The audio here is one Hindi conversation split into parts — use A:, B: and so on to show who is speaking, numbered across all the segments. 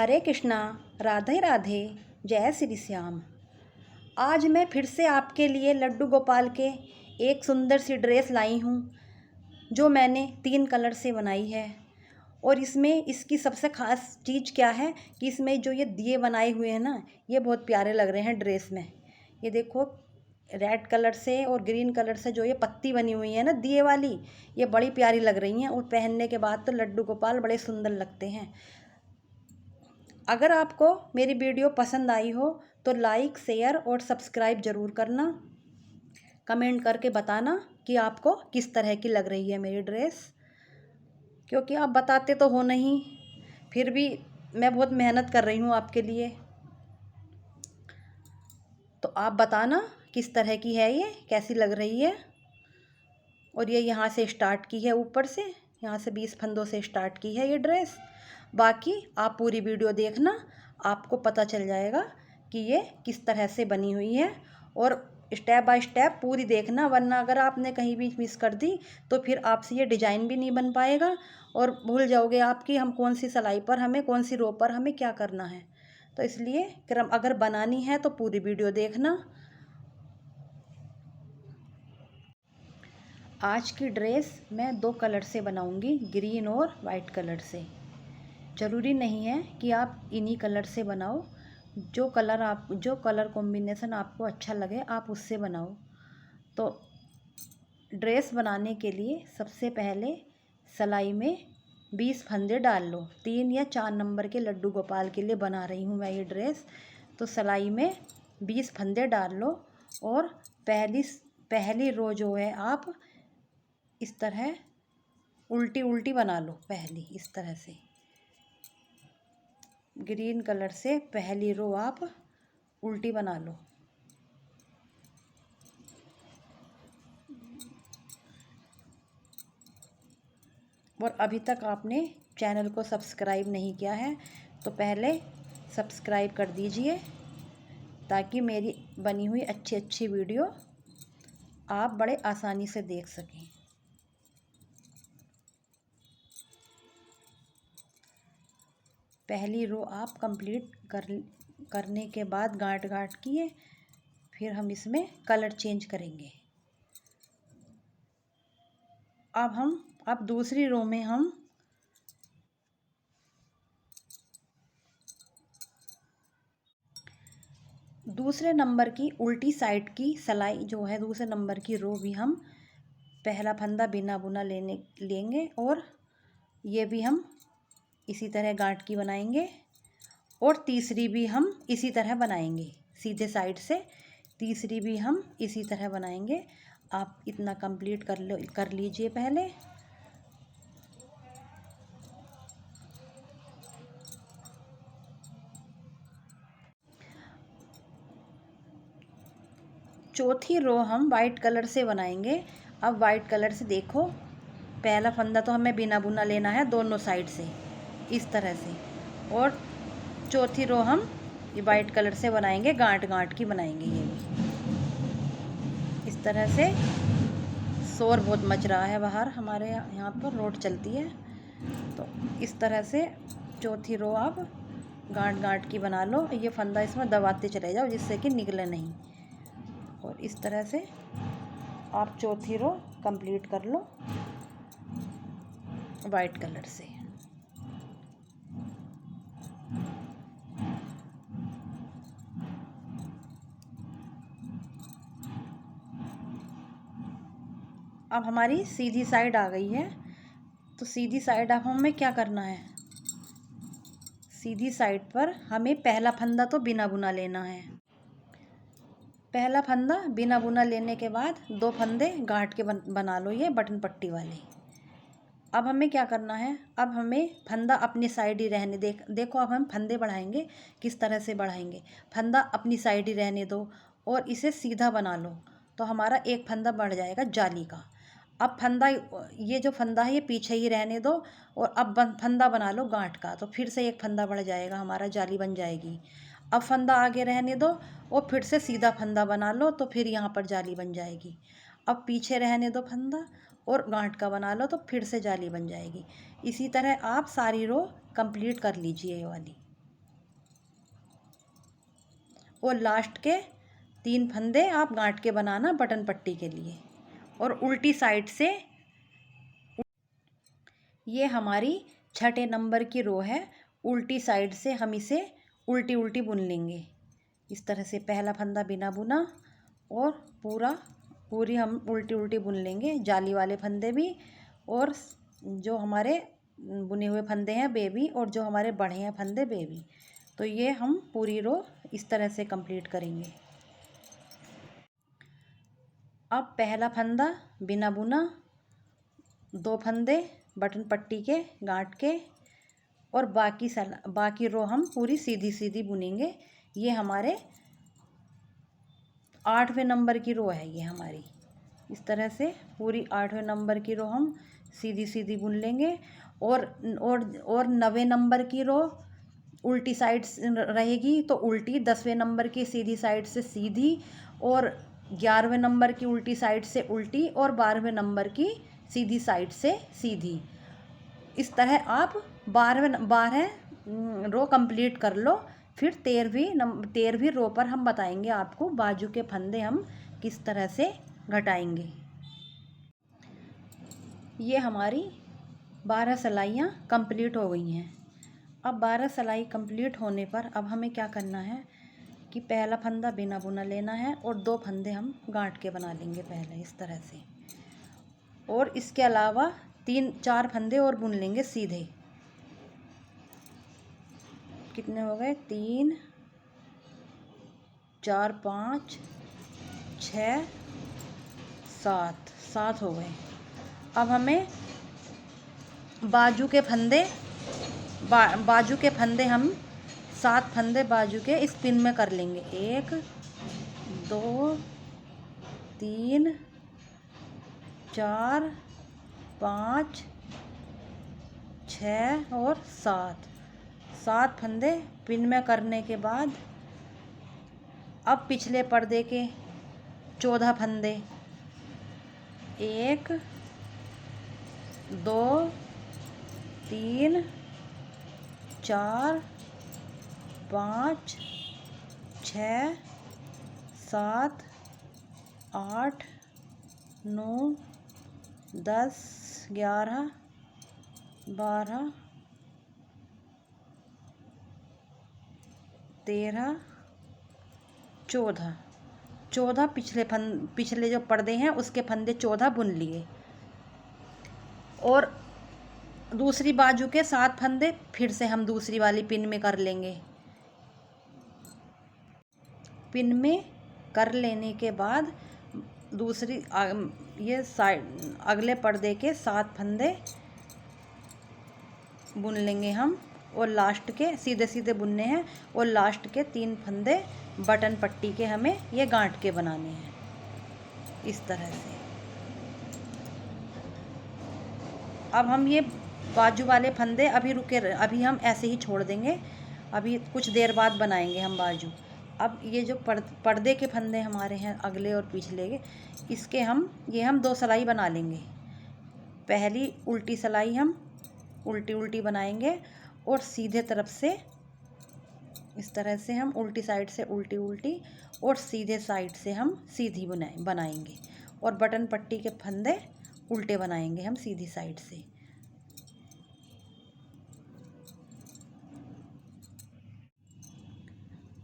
A: हरे कृष्णा, राधे राधे, जय श्री श्याम। आज मैं फिर से आपके लिए लड्डू गोपाल के एक सुंदर सी ड्रेस लाई हूँ जो मैंने 3 कलर से बनाई है। और इसमें इसकी सबसे ख़ास चीज़ क्या है कि इसमें जो ये दिए बनाए हुए हैं ना, ये बहुत प्यारे लग रहे हैं ड्रेस में। ये देखो, रेड कलर से और ग्रीन कलर से जो ये पत्ती बनी हुई है ना दिए वाली, ये बड़ी प्यारी लग रही हैं। और पहनने के बाद तो लड्डू गोपाल बड़े सुंदर लगते हैं। अगर आपको मेरी वीडियो पसंद आई हो तो लाइक, शेयर और सब्सक्राइब ज़रूर करना। कमेंट करके बताना कि आपको किस तरह की लग रही है मेरी ड्रेस, क्योंकि आप बताते तो हो नहीं, फिर भी मैं बहुत मेहनत कर रही हूँ आपके लिए। तो आप बताना किस तरह की है, ये कैसी लग रही है। और ये यहाँ से स्टार्ट की है, ऊपर से यहाँ से 20 फंदों से स्टार्ट की है ये ड्रेस। बाकी आप पूरी वीडियो देखना, आपको पता चल जाएगा कि ये किस तरह से बनी हुई है। और स्टेप बाय स्टेप पूरी देखना, वरना अगर आपने कहीं भी मिस कर दी तो फिर आपसे ये डिज़ाइन भी नहीं बन पाएगा और भूल जाओगे आप कि हम कौन सी सिलाई पर हमें, कौन सी रो पर हमें क्या करना है। तो इसलिए क्रम अगर बनानी है तो पूरी वीडियो देखना। आज की ड्रेस मैं 2 कलर से बनाऊंगी, ग्रीन और वाइट कलर से। ज़रूरी नहीं है कि आप इन्हीं कलर से बनाओ, जो कलर कॉम्बिनेशन आपको अच्छा लगे आप उससे बनाओ। तो ड्रेस बनाने के लिए सबसे पहले सिलाई में 20 फंदे डाल लो। 3 या 4 नंबर के लड्डू गोपाल के लिए बना रही हूँ मैं ये ड्रेस। तो सिलाई में 20 फंदे डाल लो और पहली रो जो है आप इस तरह उल्टी उल्टी बना लो। पहली इस तरह से ग्रीन कलर से पहली रो आप उल्टी बना लो। और अभी तक आपने चैनल को सब्सक्राइब नहीं किया है तो पहले सब्सक्राइब कर दीजिए, ताकि मेरी बनी हुई अच्छी अच्छी वीडियो आप बड़े आसानी से देख सकें। पहली रो आप कंप्लीट करने के बाद गांठ गांठ किए, फिर हम इसमें कलर चेंज करेंगे। अब दूसरी रो में हम दूसरे नंबर की उल्टी साइड की सिलाई जो है, दूसरे नंबर की रो भी हम पहला फंदा बिना बुना लेंगे और ये भी हम इसी तरह गांठ की बनाएंगे। और तीसरी भी हम इसी तरह बनाएंगे सीधे साइड से, तीसरी भी हम इसी तरह बनाएंगे। आप इतना कंप्लीट कर लीजिए पहले। चौथी रो हम वाइट कलर से बनाएंगे। अब वाइट कलर से देखो, पहला फंदा तो हमें बिना बुना लेना है दोनों साइड से इस तरह से। और चौथी रो हम ये वाइट कलर से बनाएंगे, गांठ गांठ की बनाएंगे। ये भी इस तरह से। शोर बहुत मच रहा है बाहर, हमारे यहाँ पर रोड चलती है। तो इस तरह से चौथी रो आप गांठ गांठ की बना लो। ये फंदा इसमें दबाते चले जाओ जिससे कि निकले नहीं। और इस तरह से आप चौथी रो कंप्लीट कर लो वाइट कलर से। अब हमारी सीधी साइड आ गई है। तो सीधी साइड अब हमें क्या करना है, सीधी साइड पर हमें पहला फंदा तो बिना बुना लेना है। पहला फंदा बिना बुना लेने के बाद 2 फंदे गांठ के बना लो, ये बटन पट्टी वाले। अब हमें क्या करना है, अब हमें फंदा अपनी साइड ही रहने देखो अब हम फंदे बढ़ाएंगे, किस तरह से बढ़ाएंगे। फंदा अपनी साइड ही रहने दो और इसे सीधा बना लो, तो हमारा एक फंदा बढ़ जाएगा जाली का। अब फंदा, ये जो फंदा है ये पीछे ही रहने दो और अब फंदा बना लो गांठ का, तो फिर से एक फंदा बढ़ जाएगा, हमारा जाली बन जाएगी। अब फंदा आगे रहने दो और फिर से सीधा फंदा बना लो, तो फिर यहाँ पर जाली बन जाएगी। अब पीछे रहने दो फंदा और गांठ का बना लो, तो फिर से जाली बन जाएगी। इसी तरह आप सारी रो कंप्लीट कर लीजिए ये वाली। और लास्ट के 3 फंदे आप गांठ के बनाना बटन पट्टी के लिए। और उल्टी साइड से ये हमारी 6ठे नंबर की रो है, उल्टी साइड से हम इसे उल्टी उल्टी बुन लेंगे। इस तरह से पहला फंदा बिना बुना और पूरी हम उल्टी उल्टी बुन लेंगे, जाली वाले फंदे भी और जो हमारे बुने हुए फंदे हैं वे भी, और जो हमारे बढ़े हैं फंदे वे भी। तो ये हम पूरी रो इस तरह से कंप्लीट करेंगे। अब पहला फंदा बिना बुना, 2 फंदे बटन पट्टी के गांठ के, और बाकी रो हम पूरी सीधी सीधी बुनेंगे। ये हमारे 8वें नंबर की रो है ये हमारी। इस तरह से पूरी 8वें नंबर की रो हम सीधी सीधी बुन लेंगे। और 9वें नंबर की रो उल्टी साइड रहेगी तो उल्टी, 10वें नंबर की सीधी साइड से सीधी, और 11वें नंबर की उल्टी साइड से उल्टी, और 12वें नंबर की सीधी साइड से सीधी। इस तरह आप 12 रो कंप्लीट कर लो। फिर 13वीं रो पर हम बताएंगे आपको बाजू के फंदे हम किस तरह से घटाएंगे। ये हमारी 12 सिलाइयाँ कंप्लीट हो गई हैं। अब 12 सिलाई कंप्लीट होने पर अब हमें क्या करना है कि पहला फंदा बिना बुना लेना है और 2 फंदे हम गांठ के बना लेंगे पहले इस तरह से। और इसके अलावा 3-4 फंदे और बुन लेंगे सीधे। कितने हो गए? 3 4 5 6 7 हो गए। अब हमें बाजू के फंदे हम 7 फंदे बाजू के इस पिन में कर लेंगे। 1 2 3 4 5 6 और 7 फंदे पिन में करने के बाद अब पिछले पर्दे के 14 फंदे 1 2 3 4 5 6 7 8 9 10 11 12 13 14 पिछले जो पर्दे हैं उसके फंदे 14 बुन लिए। और दूसरी बाजू के 7 फंदे फिर से हम दूसरी वाली पिन में कर लेंगे। पिन में कर लेने के बाद ये साइड अगले पर्दे के 7 फंदे बुन लेंगे हम, और लास्ट के सीधे सीधे बुनने हैं, और लास्ट के 3 फंदे बटन पट्टी के हमें ये गांठ के बनाने हैं इस तरह से। अब हम ये बाजू वाले फंदे अभी हम ऐसे ही छोड़ देंगे, अभी कुछ देर बाद बनाएंगे हम बाजू। अब ये जो पर्दे के फंदे हमारे हैं अगले और पिछले के, इसके हम 2 सिलाई बना लेंगे। पहली उल्टी सिलाई हम उल्टी उल्टी बनाएंगे, और सीधे तरफ से इस तरह से हम उल्टी साइड से उल्टी उल्टी, और सीधे साइड से हम सीधी बनाएंगे, और बटन पट्टी के फंदे उल्टे बनाएंगे हम सीधी साइड से।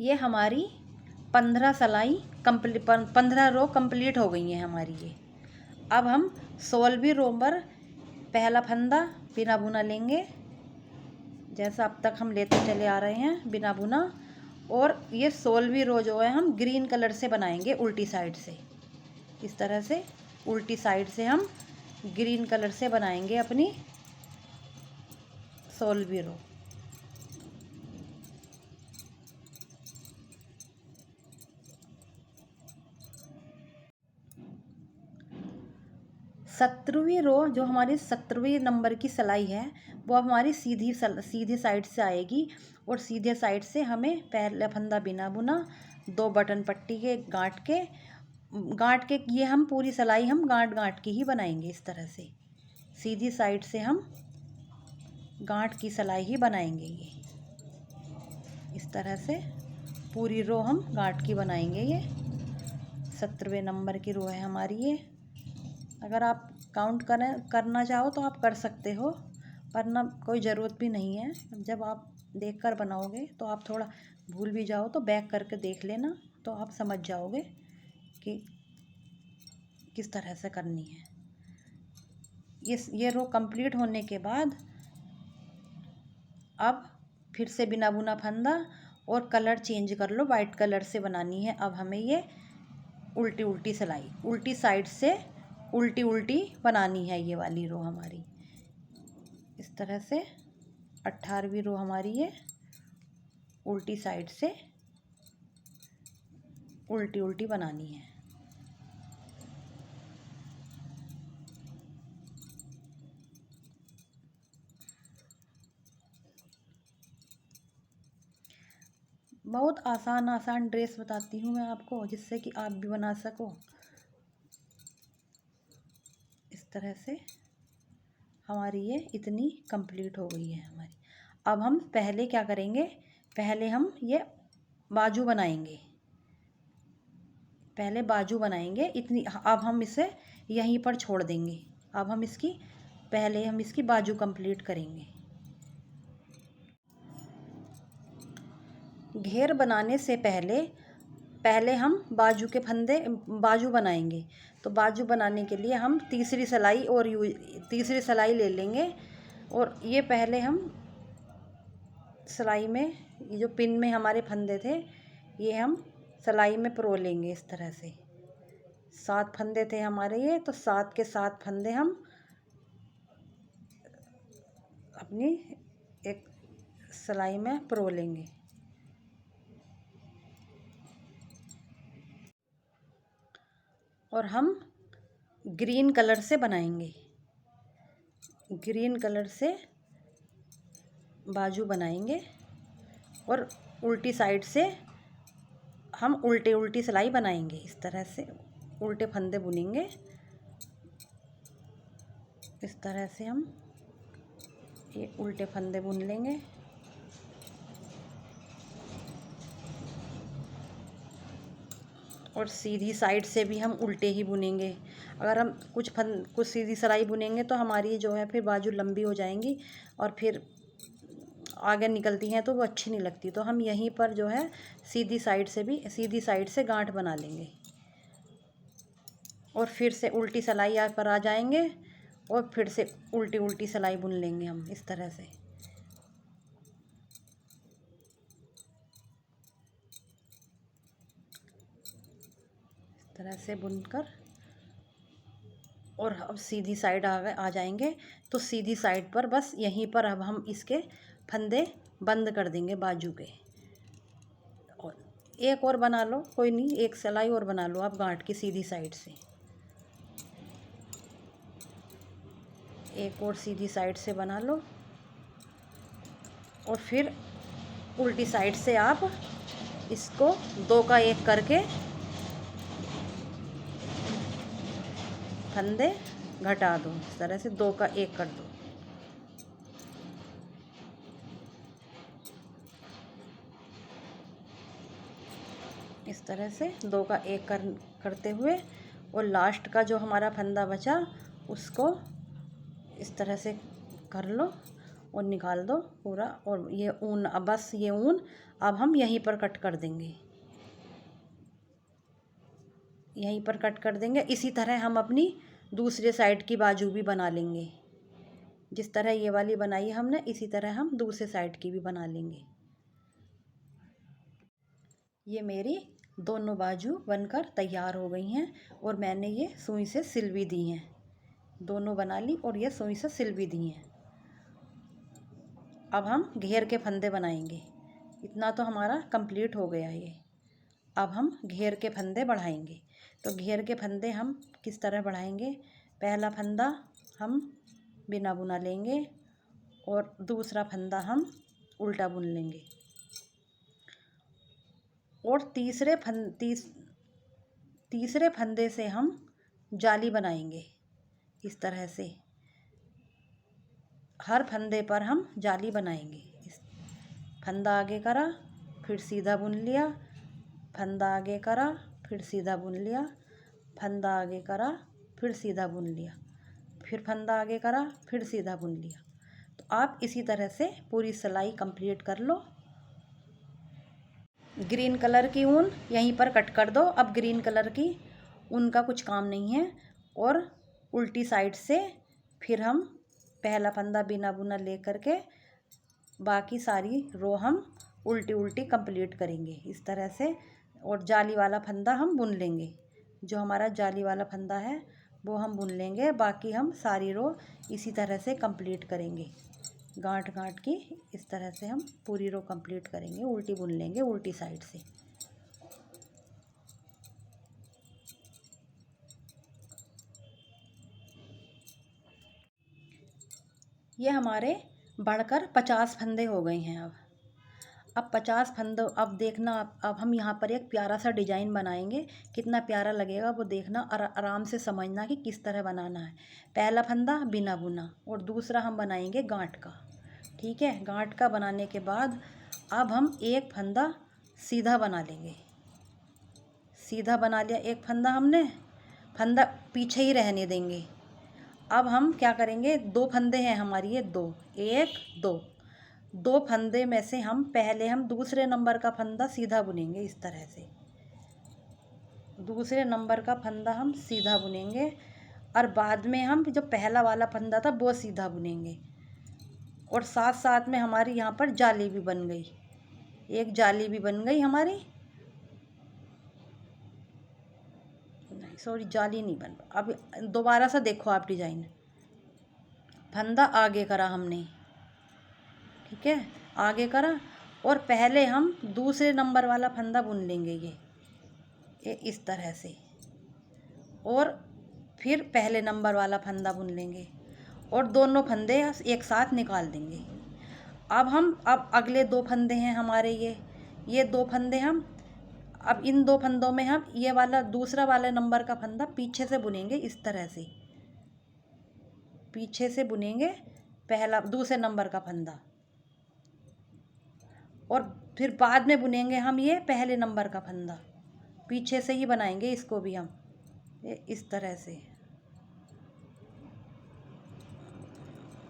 A: ये हमारी 15 रो कंप्लीट हो गई हैं हमारी ये। अब हम 16वीं रो पर पहला फंदा बिना बुना लेंगे, जैसा अब तक हम लेते चले आ रहे हैं बिना बुना। और ये 16वीं रो जो है हम ग्रीन कलर से बनाएंगे उल्टी साइड से। इस तरह से उल्टी साइड से हम ग्रीन कलर से बनाएंगे अपनी 16वीं रो। सत्रहवीं रो जो हमारी 17वीं नंबर की सिलाई है वो हमारी सीधी साइड से आएगी, और सीधे साइड से हमें पहला फंदा बिना बुना, 2 बटन पट्टी के गांठ के ये हम पूरी सिलाई हम गांठ की ही बनाएंगे। इस तरह से सीधी साइड से हम गांठ की सिलाई ही बनाएंगे ये। इस तरह से पूरी रो हम गांठ की बनाएंगे। ये 17वें नंबर की रो है हमारी ये। अगर आप काउंट करना चाहो तो आप कर सकते हो, वरना कोई ज़रूरत भी नहीं है। जब आप देखकर बनाओगे तो आप थोड़ा भूल भी जाओ तो बैक करके देख लेना, तो आप समझ जाओगे कि किस तरह से करनी है। ये रो कंप्लीट होने के बाद अब फिर से बिना बुना फंदा और कलर चेंज कर लो, वाइट कलर से बनानी है। अब हमें ये उल्टी उल्टी सिलाई, उल्टी साइड से उल्टी उल्टी बनानी है ये वाली रो हमारी। इस तरह से 18वीं रो हमारी ये उल्टी साइड से उल्टी उल्टी बनानी है। बहुत आसान आसान ड्रेस बताती हूँ मैं आपको, जिससे कि आप भी बना सको। इस तरह से हमारी ये इतनी कंप्लीट हो गई है हमारी। अब हम पहले क्या करेंगे, पहले हम ये बाजू बनाएंगे। पहले बाजू बनाएंगे इतनी, अब हम इसे यहीं पर छोड़ देंगे। अब हम इसकी बाजू कंप्लीट करेंगे। घेर बनाने से पहले हम बाजू बनाएंगे। तो बाजू बनाने के लिए हम तीसरी सिलाई ले लेंगे। और ये पहले हम सिलाई में, ये जो पिन में हमारे फंदे थे, ये हम सिलाई में परो लेंगे। इस तरह से 7 फंदे थे हमारे ये, तो 7 के 7 फंदे हम अपनी एक सिलाई में परो लेंगे। और हम ग्रीन कलर से बनाएंगे। ग्रीन कलर से बाजू बनाएंगे और उल्टी साइड से हम उल्टी सिलाई बनाएंगे। इस तरह से उल्टे फंदे बुनेंगे। इस तरह से हम ये उल्टे फंदे बुन लेंगे। और सीधी साइड से भी हम उल्टे ही बुनेंगे। अगर हम कुछ सीधी सिलाई बुनेंगे तो हमारी जो है फिर बाजू लंबी हो जाएंगी और फिर आगे निकलती हैं तो वो अच्छी नहीं लगती। तो हम यहीं पर जो है सीधी साइड से गांठ बना लेंगे और फिर से उल्टी सिलाई पर आ जाएंगे और फिर से उल्टी सिलाई बुन लेंगे हम। इस तरह से बुनकर और अब सीधी साइड आ जाएंगे। तो सीधी साइड पर बस यहीं पर अब हम इसके फंदे बंद कर देंगे बाजू के। और एक और बना लो, कोई नहीं, एक सिलाई और बना लो आप गांठ की सीधी साइड से। एक और सीधी साइड से बना लो और फिर उल्टी साइड से आप इसको 2 का 1 करके फंदे घटा दो। इस तरह से 2 का 1 कर दो। इस तरह से 2 का 1 करते हुए और लास्ट का जो हमारा फंदा बचा उसको इस तरह से कर लो और निकाल दो पूरा। और ये ऊन, बस ये ऊन अब हम यहीं पर कट कर देंगे। यहीं पर कट कर देंगे। इसी तरह हम अपनी दूसरे साइड की बाजू भी बना लेंगे। जिस तरह ये वाली बनाई हमने, इसी तरह हम दूसरे साइड की भी बना लेंगे। ये मेरी दोनों बाजू बनकर तैयार हो गई हैं और मैंने ये सुई से सिल भी दी हैं। दोनों बना ली और ये सुई से सिल भी दी हैं। अब हम घेर के फंदे बनाएंगे। इतना तो हमारा कंप्लीट हो गया ये। अब हम घेर के फंदे बढ़ाएंगे। तो घेर के फंदे हम किस तरह बढ़ाएंगे, पहला फंदा हम बिना बुना लेंगे और दूसरा फंदा हम उल्टा बुन लेंगे और तीसरे फंदे से हम जाली बनाएंगे। इस तरह से हर फंदे पर हम जाली बनाएंगे। इस फंदा आगे करा, फिर सीधा बुन लिया, फंदा आगे करा, फिर सीधा बुन लिया, फंदा आगे करा, फिर सीधा बुन लिया, फिर फंदा आगे करा, फिर सीधा बुन लिया। तो आप इसी तरह से पूरी सिलाई कंप्लीट कर लो। ग्रीन कलर की ऊन यहीं पर कट कर दो। अब ग्रीन कलर की ऊन का कुछ काम नहीं है। और उल्टी साइड से फिर हम पहला फंदा बिना बुना ले करके बाकी सारी रो हम उल्टी उल्टी कंप्लीट करेंगे इस तरह से। और जाली वाला फंदा हम बुन लेंगे, जो हमारा जाली वाला फंदा है वो हम बुन लेंगे। बाकी हम सारी रो इसी तरह से कंप्लीट करेंगे, गांठ गांठ की इस तरह से हम पूरी रो कंप्लीट करेंगे, उल्टी बुन लेंगे उल्टी साइड से। ये हमारे बढ़कर 50 फंदे हो गए हैं। अब 50 फंदों, अब देखना, अब हम यहाँ पर एक प्यारा सा डिजाइन बनाएंगे। कितना प्यारा लगेगा वो देखना और आराम से समझना कि किस तरह बनाना है। पहला फंदा बिना बुना और दूसरा हम बनाएंगे गांठ का। ठीक है, गांठ का बनाने के बाद अब हम एक फंदा सीधा बना लेंगे। सीधा बना लिया एक फंदा हमने, फंदा पीछे ही रहने देंगे। अब हम क्या करेंगे, दो फंदे हैं हमारी, ये दो, एक दो, दो फंदे में से हम पहले हम दूसरे नंबर का फंदा सीधा बुनेंगे इस तरह से। दूसरे नंबर का फंदा हम सीधा बुनेंगे और बाद में हम जो पहला वाला फंदा था वो सीधा बुनेंगे। और साथ साथ में हमारी यहाँ पर जाली भी बन गई, एक जाली भी बन गई हमारी। नहीं सॉरी, जाली नहीं बन। अब दोबारा से देखो आप डिजाइन। फंदा आगे करा हमने, ठीक है, आगे करा और पहले हम दूसरे नंबर वाला फंदा बुन लेंगे ये इस तरह से। और फिर पहले नंबर वाला फंदा बुन लेंगे और दोनों फंदे एक साथ निकाल देंगे। अब अगले दो फंदे हैं हमारे, ये दो फंदे हम, अब इन दो फंदों में हम ये वाला दूसरा वाला नंबर का फंदा पीछे से बुनेंगे इस तरह से। पीछे से बुनेंगे पहला दूसरे नंबर का फंदा और फिर बाद में बुनेंगे हम ये पहले नंबर का फंदा। पीछे से ही बनाएंगे इसको भी हम इस तरह से,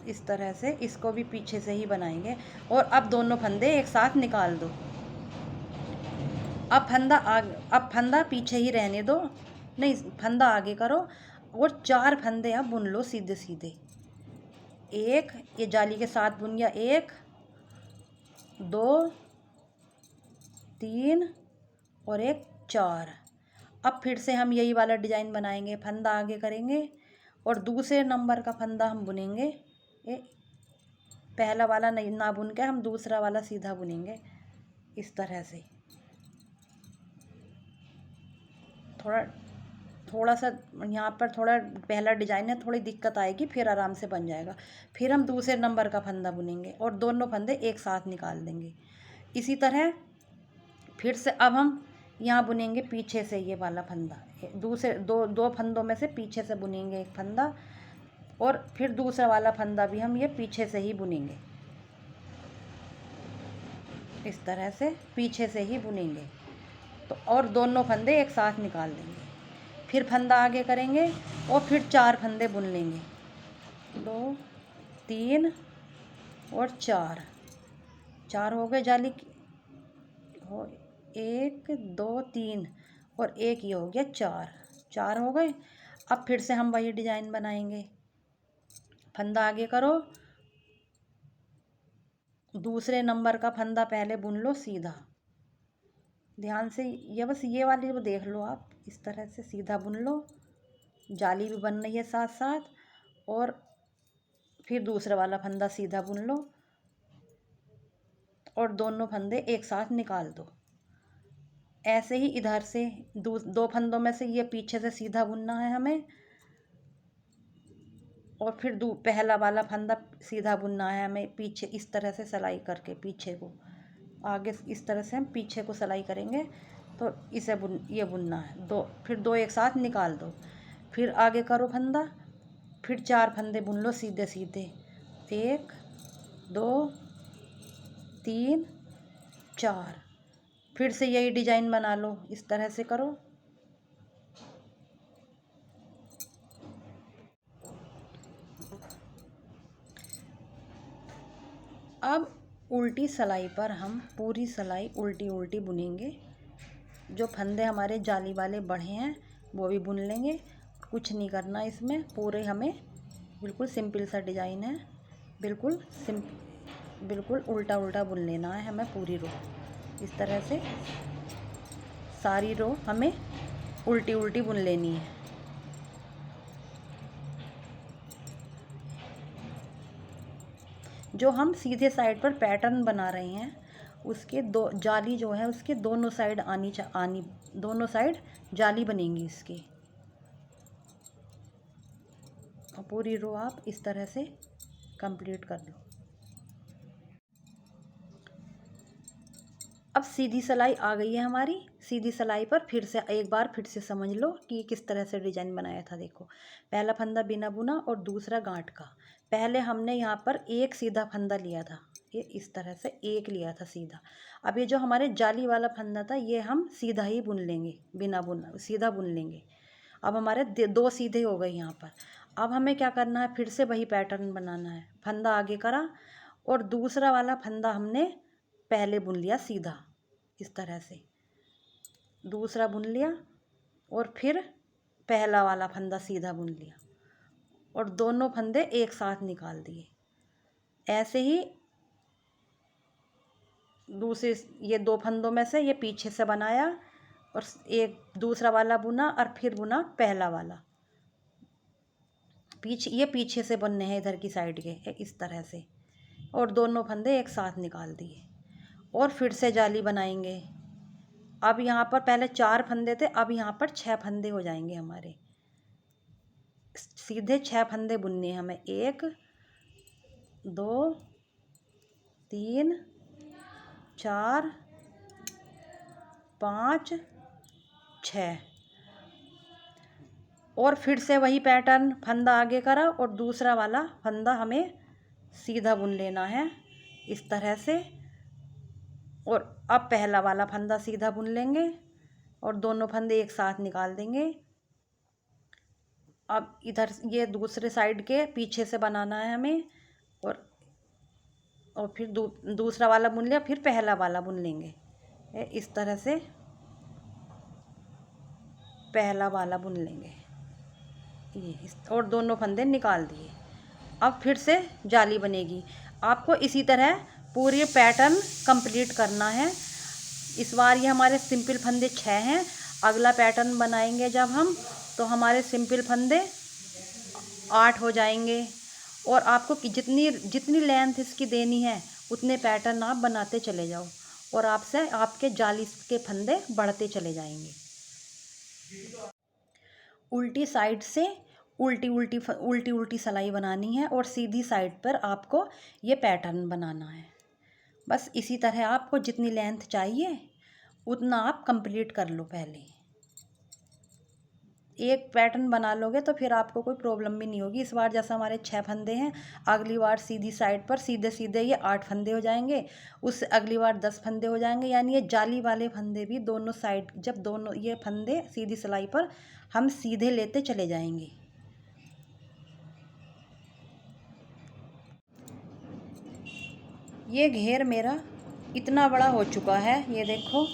A: इस तरह से इसको भी पीछे से ही बनाएंगे। और अब दोनों फंदे एक साथ निकाल दो। अब फंदा पीछे ही रहने दो, नहीं फंदा आगे करो और चार फंदे अब बुन लो सीधे सीधे। एक ये जाली के साथ बुन गया, एक दो तीन और एक चार। अब फिर से हम यही वाला डिजाइन बनाएंगे, फंदा आगे करेंगे और दूसरे नंबर का फंदा हम बुनेंगे। पहला वाला नहीं ना बुन के हम दूसरा वाला सीधा बुनेंगे इस तरह से। थोड़ा सा यहाँ पर थोड़ा पहला डिजाइन है, थोड़ी दिक्कत आएगी, फिर आराम से बन जाएगा। फिर हम दूसरे नंबर का फंदा बुनेंगे और दोनों फंदे एक साथ निकाल देंगे। इसी तरह फिर से अब हम यहाँ बुनेंगे पीछे से ये वाला फंदा, दूसरे दो फंदों में से पीछे से बुनेंगे एक फंदा और फिर दूसरा वाला फंदा भी हम ये पीछे से ही बुनेंगे इस तरह से, पीछे से ही बुनेंगे। तो और दोनों फंदे एक साथ निकाल देंगे। फिर फंदा आगे करेंगे और फिर चार फंदे बुन लेंगे, दो तीन और चार। चार हो गए जाली की, हो एक दो तीन और एक ये हो गया चार, चार हो गए। अब फिर से हम वही डिजाइन बनाएंगे। फंदा आगे करो, दूसरे नंबर का फंदा पहले बुन लो सीधा, ध्यान से ये बस ये वाली वो देख लो आप, इस तरह से सीधा बुन लो। जाली भी बन रही है साथ साथ। और फिर दूसरा वाला फंदा सीधा बुन लो और दोनों फंदे एक साथ निकाल दो। ऐसे ही इधर से दो फंदों में से ये पीछे से सीधा बुनना है हमें और फिर पहला वाला फंदा सीधा बुनना है हमें पीछे, इस तरह से सिलाई करके पीछे को आगे इस तरह से हम पीछे को सिलाई करेंगे। तो इसे ये बुनना है दो, फिर दो एक साथ निकाल दो। फिर आगे करो फंदा, फिर चार फंदे बुन लो सीधे सीधे, एक दो तीन चार। फिर से यही डिजाइन बना लो, इस तरह से करो। अब उल्टी सिलाई पर हम पूरी सिलाई उल्टी उल्टी बुनेंगे। जो फंदे हमारे जाली वाले बढ़े हैं वो भी बुन लेंगे। कुछ नहीं करना इसमें, पूरे हमें बिल्कुल सिंपल सा डिजाइन है, बिल्कुल उल्टा उल्टा बुन लेना है हमें पूरी रो। इस तरह से सारी रो हमें उल्टी उल्टी बुन लेनी है। जो हम सीधे साइड पर पैटर्न बना रहे हैं उसके दो जाली जो है उसके दोनों साइड आनी दोनों साइड जाली बनेंगी इसकी। और पूरी रो आप इस तरह से कंप्लीट कर लो। अब सीधी सिलाई आ गई है हमारी। सीधी सिलाई पर एक बार फिर से समझ लो कि किस तरह से डिजाइन बनाया था। देखो, पहला फंदा बिना बुना और दूसरा गांठ का। पहले हमने यहाँ पर एक सीधा फंदा लिया था, ये इस तरह से एक लिया था सीधा। अब ये जो हमारे जाली वाला फंदा था ये हम सीधा ही बुन लेंगे, बिना बुना सीधा बुन लेंगे। अब हमारे दो सीधे हो गए यहाँ पर। अब हमें क्या करना है, फिर से वही पैटर्न बनाना है। फंदा आगे करा और दूसरा वाला फंदा हमने पहले बुन लिया सीधा, इस तरह से दूसरा बुन लिया और फिर पहला वाला फंदा सीधा बुन लिया और दोनों फंदे एक साथ निकाल दिए। ऐसे ही दूसरे ये दो फंदों में से ये पीछे से बनाया और एक दूसरा वाला बुना और फिर बुना पहला वाला। ये पीछे से बनने हैं इधर की साइड के, इस तरह से, और दोनों फंदे एक साथ निकाल दिए और फिर से जाली बनाएंगे। अब यहाँ पर पहले 4 फंदे थे, अब यहाँ पर 6 फंदे हो जाएंगे हमारे। सीधे 6 फंदे बुनने हैं हमें, 1 2 3 4 5 6 और फिर से वही पैटर्न, फंदा आगे करा और दूसरा वाला फंदा हमें सीधा बुन लेना है इस तरह से। और अब पहला वाला फंदा सीधा बुन लेंगे और दोनों फंदे एक साथ निकाल देंगे। अब इधर ये दूसरे साइड के पीछे से बनाना है हमें और फिर दूसरा वाला बुन लिया, फिर पहला वाला बुन लेंगे इस तरह से, पहला वाला बुन लेंगे ये और दोनों फंदे निकाल दिए। अब फिर से जाली बनेगी। आपको इसी तरह पूरे पैटर्न कंप्लीट करना है। इस बार ये हमारे सिंपल फंदे 6 हैं। अगला पैटर्न बनाएंगे जब हम, तो हमारे सिंपल फंदे 8 हो जाएंगे। और आपको जितनी लेंथ इसकी देनी है उतने पैटर्न आप बनाते चले जाओ और आपसे आपके जाली के फंदे बढ़ते चले जाएंगे। उल्टी साइड से उल्टी उल्टी सिलाई बनानी है और सीधी साइड पर आपको ये पैटर्न बनाना है। बस इसी तरह आपको जितनी लेंथ चाहिए उतना आप कंप्लीट कर लो। पहले एक पैटर्न बना लोगे तो फिर आपको कोई प्रॉब्लम भी नहीं होगी। इस बार जैसा हमारे 6 फंदे हैं, अगली बार सीधी साइड पर सीधे सीधे ये 8 फंदे हो जाएंगे, उससे अगली बार 10 फंदे हो जाएंगे। यानी ये जाली वाले फंदे भी दोनों साइड, जब दोनों ये फंदे सीधी सिलाई पर हम सीधे लेते चले जाएंगे। ये घेर मेरा इतना बड़ा हो चुका है, ये देखो।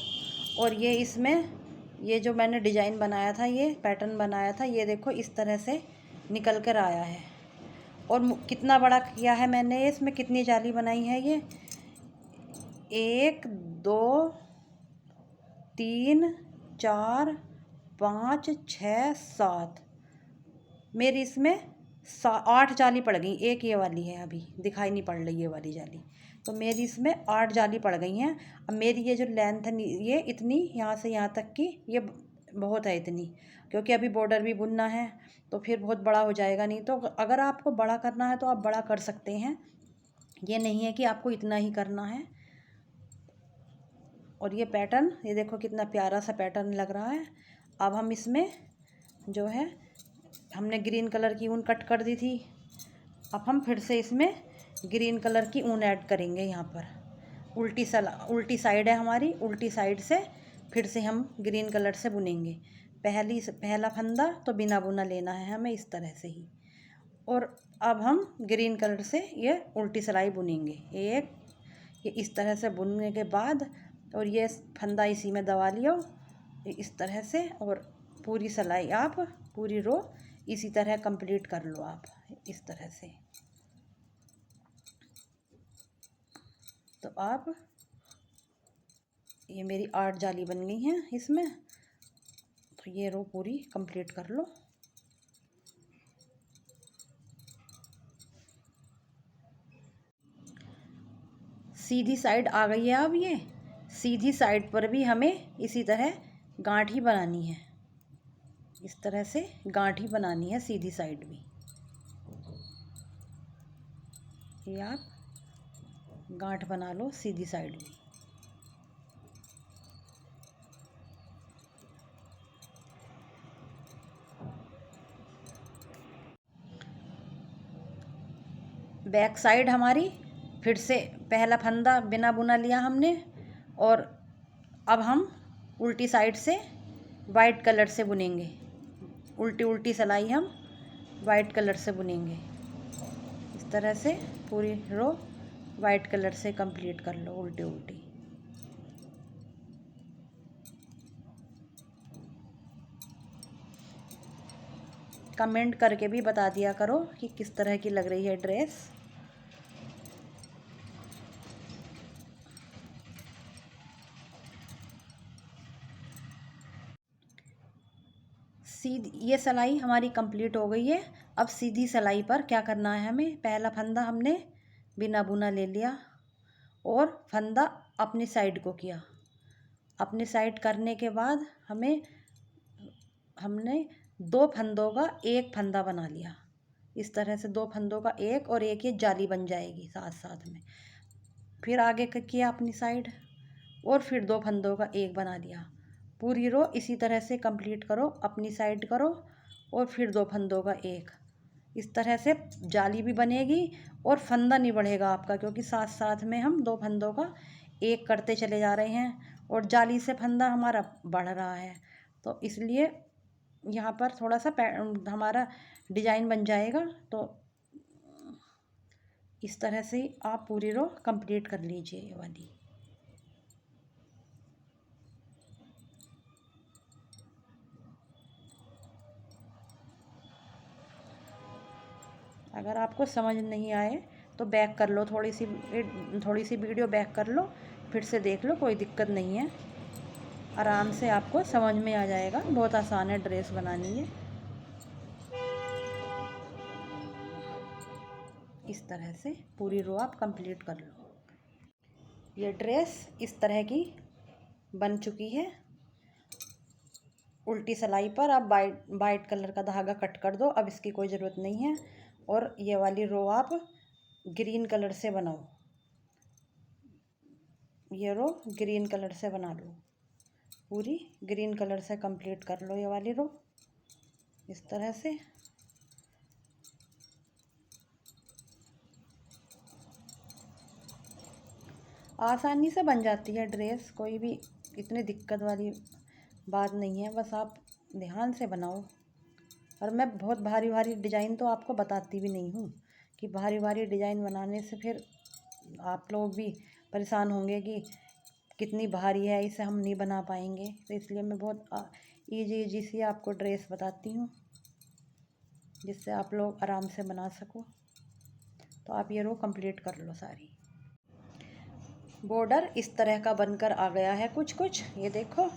A: और ये इसमें ये जो मैंने डिजाइन बनाया था, ये पैटर्न बनाया था, ये देखो इस तरह से निकल कर आया है। और कितना बड़ा किया है मैंने, इसमें कितनी जाली बनाई है, ये 1 2 3 4 5 6 7, मेरी इसमें 8 जाली पड़ गई। एक ये वाली है, अभी दिखाई नहीं पड़ रही ये वाली जाली, तो मेरी इसमें 8 जाली पड़ गई हैं। अब मेरी ये जो लेंथ है ये इतनी, यहाँ से यहाँ तक की, ये बहुत है इतनी, क्योंकि अभी बॉर्डर भी बुनना है तो फिर बहुत बड़ा हो जाएगा। नहीं तो अगर आपको बड़ा करना है तो आप बड़ा कर सकते हैं, ये नहीं है कि आपको इतना ही करना है। और ये पैटर्न, ये देखो कितना प्यारा सा पैटर्न लग रहा है। अब हम इसमें जो है, हमने ग्रीन कलर की ऊन कट कर दी थी, अब हम फिर से इसमें ग्रीन कलर की ऊन ऐड करेंगे यहाँ पर। उल्टी साइड है हमारी, उल्टी साइड से फिर से हम ग्रीन कलर से बुनेंगे। पहला फंदा तो बिना बुना लेना है हमें इस तरह से ही, और अब हम ग्रीन कलर से ये उल्टी सिलाई बुनेंगे। ये इस तरह से बुनने के बाद, और ये फंदा इसी में दबा लियो इस तरह से, और पूरी सिलाई आप पूरी रो इसी तरह कंप्लीट कर लो आप इस तरह से। तो आप ये मेरी 8 जाली बन गई हैं इसमें, तो ये रो पूरी कंप्लीट कर लो। सीधी साइड आ गई है। अब ये सीधी साइड पर भी हमें इसी तरह गांठ ही बनानी है, इस तरह से गांठ ही बनानी है सीधी साइड भी। ये आप गांठ बना लो सीधी साइड भी। बैक साइड हमारी फिर से पहला फंदा बिना बुना लिया हमने, और अब हम उल्टी साइड से वाइट कलर से बुनेंगे। उल्टी सिलाई हम वाइट कलर से बुनेंगे इस तरह से। पूरी रो वाइट कलर से कंप्लीट कर लो उल्टी। कमेंट करके भी बता दिया करो कि किस तरह की लग रही है ड्रेस। ये सिलाई हमारी कंप्लीट हो गई है। अब सीधी सिलाई पर क्या करना है हमें, पहला फंदा हमने बिना बुना ले लिया और फंदा अपनी साइड को किया। अपनी साइड करने के बाद हमने 2 फंदों का एक फंदा बना लिया इस तरह से। 2 फंदों का एक, और एक ये जाली बन जाएगी साथ साथ में। फिर आगे किया अपनी साइड, और फिर 2 फंदों का एक बना लिया। पूरी रो इसी तरह से कंप्लीट करो, अपनी साइड करो और फिर 2 फंदों का एक। इस तरह से जाली भी बनेगी और फंदा नहीं बढ़ेगा आपका, क्योंकि साथ साथ में हम 2 फंदों का एक करते चले जा रहे हैं और जाली से फंदा हमारा बढ़ रहा है। तो इसलिए यहाँ पर थोड़ा सा हमारा डिजाइन बन जाएगा। तो इस तरह से आप पूरी रो कंप्लीट कर लीजिए ये वाली। अगर आपको समझ नहीं आए तो बैक कर लो, थोड़ी सी वीडियो बैक कर लो, फिर से देख लो, कोई दिक्कत नहीं है। आराम से आपको समझ में आ जाएगा। बहुत आसान है ड्रेस बनानी है। इस तरह से पूरी रो आप कंप्लीट कर लो। ये ड्रेस इस तरह की बन चुकी है। उल्टी सिलाई पर आप वाइट कलर का धागा कट कर दो, अब इसकी कोई ज़रूरत नहीं है। और ये वाली रो आप ग्रीन कलर से बनाओ, ये रो ग्रीन कलर से बना लो, पूरी ग्रीन कलर से कंप्लीट कर लो ये वाली रो इस तरह से। आसानी से बन जाती है ड्रेस, कोई भी इतनी दिक्कत वाली बात नहीं है, बस आप ध्यान से बनाओ। और मैं बहुत भारी भारी डिज़ाइन तो आपको बताती भी नहीं हूँ, कि भारी भारी डिज़ाइन बनाने से फिर आप लोग भी परेशान होंगे कि कितनी भारी है, इसे हम नहीं बना पाएंगे। तो इसलिए मैं बहुत इजी सी आपको ड्रेस बताती हूँ, जिससे आप लोग आराम से बना सको। तो आप ये रो कंप्लीट कर लो सारी। बॉर्डर इस तरह का बनकर आ गया है कुछ, ये देखो।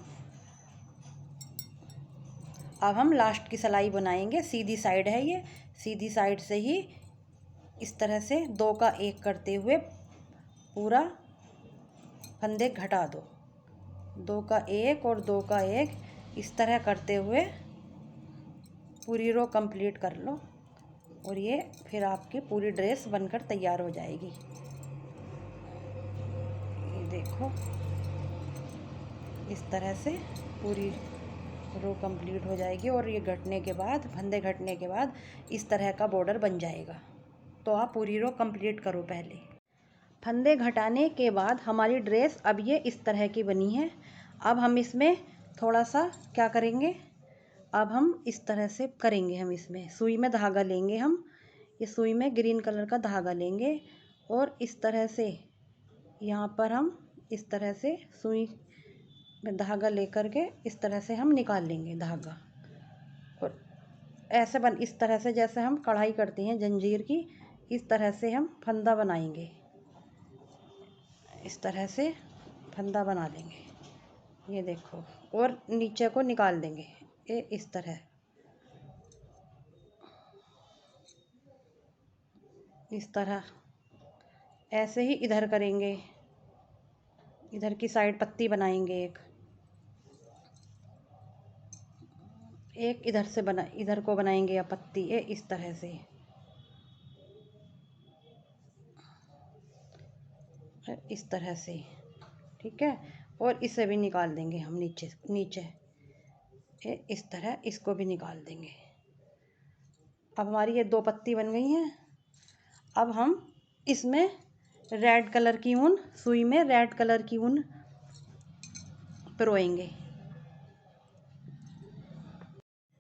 A: अब हम लास्ट की सिलाई बनाएंगे। सीधी साइड है ये, सीधी साइड से ही इस तरह से 2 का 1 करते हुए पूरा फंदे घटा दो। 2 का 1 और 2 का 1 इस तरह करते हुए पूरी रो कंप्लीट कर लो, और ये फिर आपकी पूरी ड्रेस बनकर तैयार हो जाएगी। ये देखो, इस तरह से पूरी रो कंप्लीट हो जाएगी, और ये घटने के बाद, फंदे घटने के बाद इस तरह का बॉर्डर बन जाएगा। तो आप पूरी रो कंप्लीट करो पहले। फंदे घटाने के बाद हमारी ड्रेस अब ये इस तरह की बनी है। अब हम इसमें थोड़ा सा क्या करेंगे, अब हम इस तरह से करेंगे, हम इसमें सुई में धागा लेंगे, हम ये सुई में ग्रीन कलर का धागा लेंगे और इस तरह से यहाँ पर हम इस तरह से सुई में धागा लेकर के इस तरह से हम निकाल लेंगे धागा। और ऐसे इस तरह से जैसे हम कढ़ाई करते हैं जंजीर की, इस तरह से हम फंदा बनाएंगे, इस तरह से फंदा बना लेंगे। ये देखो, और नीचे को निकाल देंगे ये इस तरह, इस तरह। ऐसे ही इधर करेंगे, इधर की साइड पत्ती बनाएंगे, एक इधर से इधर को बनाएंगे या पत्ती ये इस तरह से, इस तरह से, ठीक है। और इसे भी निकाल देंगे हम नीचे नीचे ये इस तरह, इसको भी निकाल देंगे। अब हमारी ये 2 पत्ती बन गई हैं। अब हम इसमें रेड कलर की ऊन, सुई में रेड कलर की ऊन पिरोएंगे।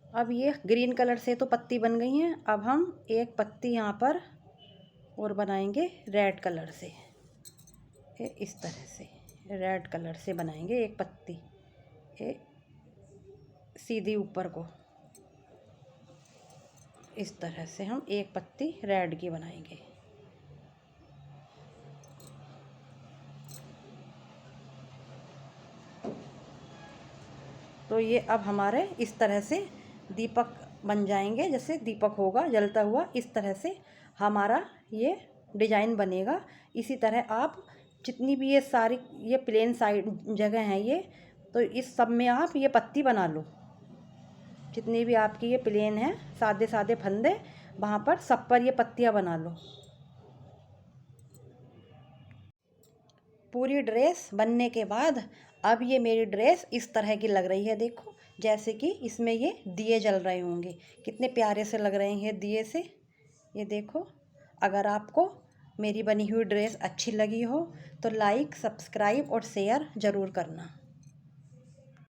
A: अब ये ग्रीन कलर से तो पत्ती बन गई हैं। अब हम एक पत्ती यहाँ पर और बनाएंगे रेड कलर से, ये इस तरह से रेड कलर से बनाएंगे एक पत्ती, ये सीधी ऊपर को इस तरह से हम एक पत्ती रेड की बनाएंगे। तो ये अब हमारे इस तरह से दीपक बन जाएंगे, जैसे दीपक होगा जलता हुआ, इस तरह से हमारा ये डिजाइन बनेगा। इसी तरह आप जितनी भी ये सारी ये प्लेन साइड जगह हैं ये, तो इस सब में आप ये पत्ती बना लो। जितनी भी आपकी ये प्लेन है सादे सादे फंदे, वहाँ पर सब पर ये पत्तियाँ बना लो। पूरी ड्रेस बनने के बाद अब ये मेरी ड्रेस इस तरह की लग रही है। देखो, जैसे कि इसमें ये दिए जल रहे होंगे, कितने प्यारे से लग रहे हैं दिए से। ये देखो, अगर आपको मेरी बनी हुई ड्रेस अच्छी लगी हो तो लाइक, सब्सक्राइब और शेयर ज़रूर करना।